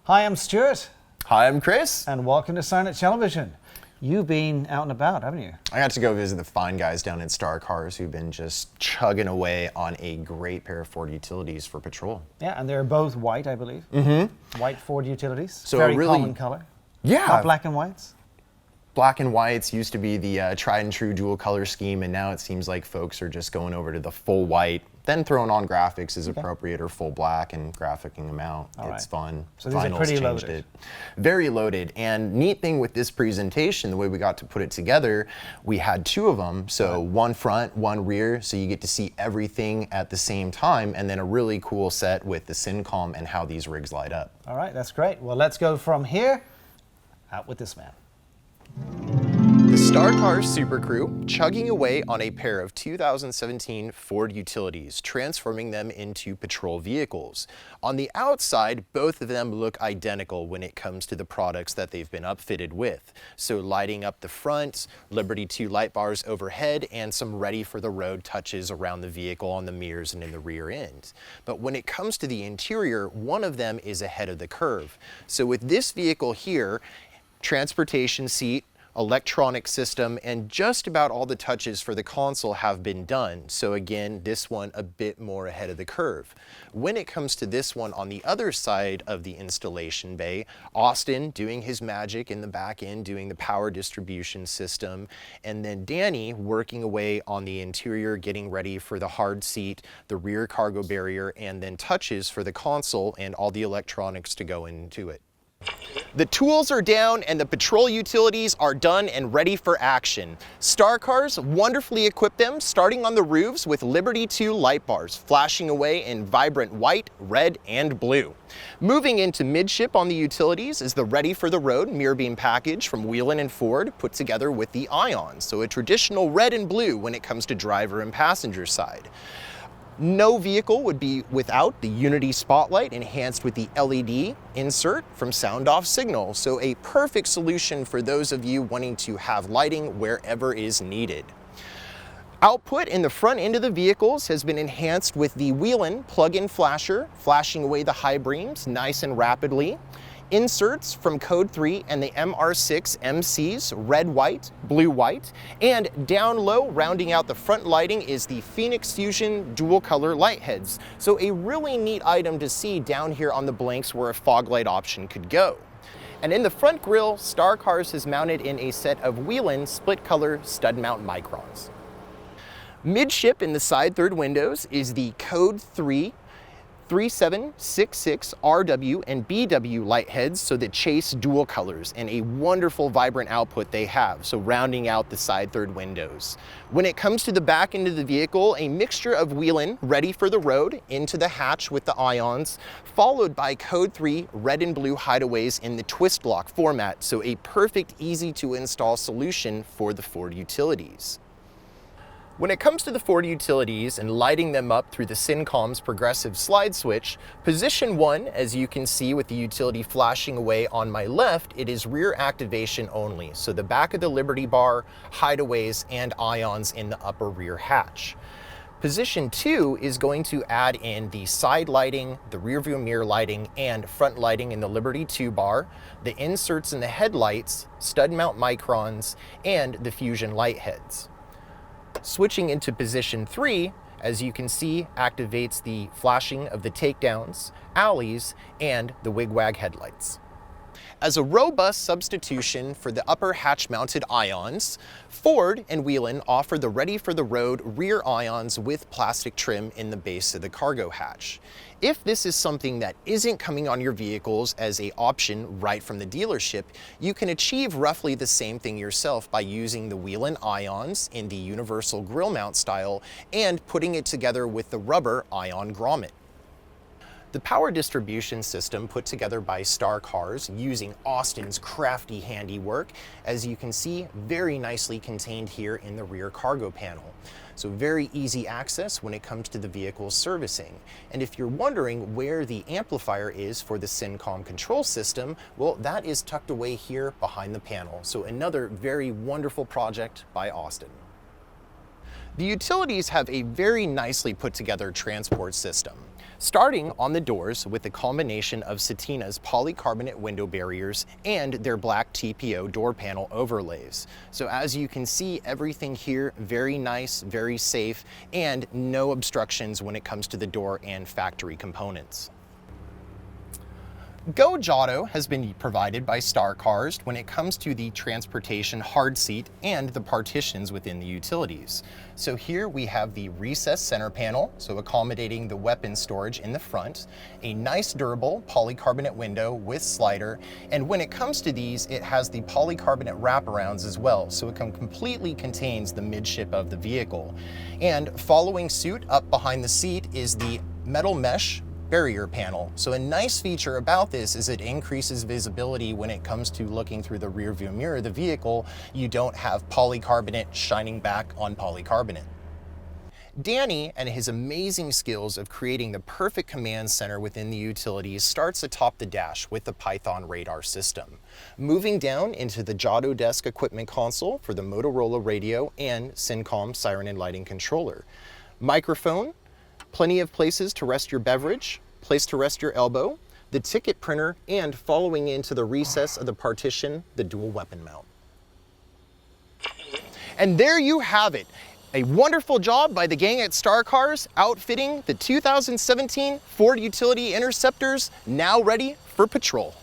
Hi, I'm Stuart. Hi, I'm Chris. And welcome to Sirennet Television. You've been out and about, haven't you? I got to go visit the fine guys down at Star Cars who've been just chugging away on a great pair of Ford utilities for patrol. Yeah, and they're both white, I believe. Mm-hmm. White Ford utilities. So very really, common color. Yeah. Not black and whites. Black and whites used to be the tried and true dual color scheme, and now it seems like folks are just going over to the full white, then throwing on graphics as appropriate, or full black and graphicing them out. It's fun. So these are pretty loaded. It. Very loaded. And neat thing with this presentation, the way we got to put it together, we had two of them. So one front, one rear, so you get to see everything at the same time, and then a really cool set with the CenCom and how these rigs light up. All right, that's great. Well, let's go from here out with this man. The Star Cars Super Crew chugging away on a pair of 2017 Ford utilities, transforming them into patrol vehicles. On the outside, both of them look identical when it comes to the products that they've been upfitted with. So lighting up the front, Liberty 2 light bars overhead, and some ready for the road touches around the vehicle on the mirrors and in the rear end. But when it comes to the interior, one of them is ahead of the curve. So with this vehicle here, transportation seat, electronic system, and just about all the touches for the console have been done. So again, this one a bit more ahead of the curve. When it comes to this one on the other side of the installation bay, Austin doing his magic in the back end, doing the power distribution system, and then Danny working away on the interior, getting ready for the hard seat, the rear cargo barrier, and then touches for the console and all the electronics to go into it. The tools are down and the patrol utilities are done and ready for action. Star Cars wonderfully equipped them, starting on the roofs with Liberty 2 light bars, flashing away in vibrant white, red, and blue. Moving into midship on the utilities is the Ready for the Road mirror beam package from Whelen and Ford, put together with the Ions, so a traditional red and blue when it comes to driver and passenger side. No vehicle would be without the Unity spotlight enhanced with the LED insert from Sound Off Signal, so a perfect solution for those of you wanting to have lighting wherever is needed. Output in the front end of the vehicles has been enhanced with the Whelen plug-in flasher, flashing away the high beams nice and rapidly. Inserts from Code 3 and the MR6 MCs, red, white, blue, white, and down low, rounding out the front lighting, is the Feniex Fusion dual color light heads. So a really neat item to see down here on the blanks where a fog light option could go. And in the front grille, Star Cars has mounted in a set of Whelen split color stud mount Microns. Midship in the side third windows is the Code 3 3766 RW and BW light heads, so that chase dual colors, and a wonderful vibrant output they have, so rounding out the side third windows. When it comes to the back end of the vehicle, a mixture of Whelen Ready for the Road into the hatch with the Ions, followed by Code 3 red and blue hideaways in the twist lock format, so a perfect easy to install solution for the Ford utilities. When it comes to the Ford utilities and lighting them up through the CenCom's progressive slide switch, position 1, as you can see with the utility flashing away on my left, it is rear activation only, so the back of the Liberty bar, hideaways, and Ions in the upper rear hatch. Position 2 is going to add in the side lighting, the rear view mirror lighting, and front lighting in the Liberty 2 bar, the inserts in the headlights, stud mount Microns, and the Fusion light heads. Switching into position 3, as you can see, activates the flashing of the takedowns, alleys, and the wigwag headlights. As a robust substitution for the upper hatch-mounted Ions, Ford and Whelen offer the Ready for the Road rear Ions with plastic trim in the base of the cargo hatch. If this is something that isn't coming on your vehicles as an option right from the dealership, you can achieve roughly the same thing yourself by using the Whelen Ions in the universal grill mount style and putting it together with the rubber Ion Grommet. The power distribution system put together by Star Cars using Austin's crafty handiwork, as you can see, very nicely contained here in the rear cargo panel. So very easy access when it comes to the vehicle's servicing. And if you're wondering where the amplifier is for the CenCom control system, well, that is tucked away here behind the panel. So another very wonderful project by Austin. The utilities have a very nicely put together transport system. Starting on the doors with a combination of Satina's polycarbonate window barriers and their black TPO door panel overlays. So as you can see, everything here very nice, very safe, and no obstructions when it comes to the door and factory components. Go Giotto has been provided by Star Cars when it comes to the transportation hard seat and the partitions within the utilities. So here we have the recessed center panel, so accommodating the weapon storage in the front, a nice durable polycarbonate window with slider, and when it comes to these, it has the polycarbonate wraparounds as well, so it completely contains the midship of the vehicle. And following suit up behind the seat is the metal mesh barrier panel. So a nice feature about this is it increases visibility when it comes to looking through the rear view mirror of the vehicle. You don't have polycarbonate shining back on polycarbonate. Danny and his amazing skills of creating the perfect command center within the utilities starts atop the dash with the Python radar system. Moving down into the Giotto desk equipment console for the Motorola radio and CenCom siren and lighting controller. Microphone, plenty of places to rest your beverage, place to rest your elbow, the ticket printer, and following into the recess of the partition, the dual weapon mount. And there you have it. A wonderful job by the gang at Star Cars outfitting the 2017 Ford Utility Interceptors, now ready for patrol.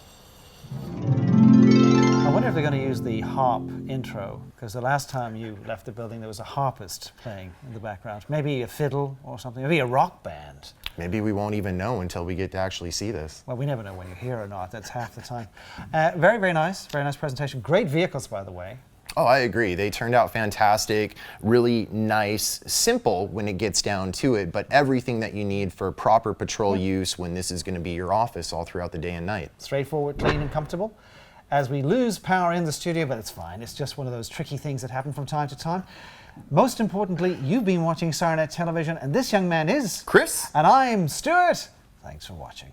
I wonder if they're going to use the harp intro, because the last time you left the building there was a harpist playing in the background. Maybe a fiddle or something, maybe a rock band. Maybe we won't even know until we get to actually see this. Well, we never know when you're here or not, that's half the time. Very, very nice presentation. Great vehicles, by the way. Oh, I agree. They turned out fantastic, really nice, simple when it gets down to it, but everything that you need for proper patrol use when this is going to be your office all throughout the day and night. Straightforward, clean and comfortable. As we lose power in the studio, but it's fine. It's just one of those tricky things that happen from time to time. Most importantly, you've been watching Sirennet television, and this young man is Chris. And I'm Stuart. Thanks for watching.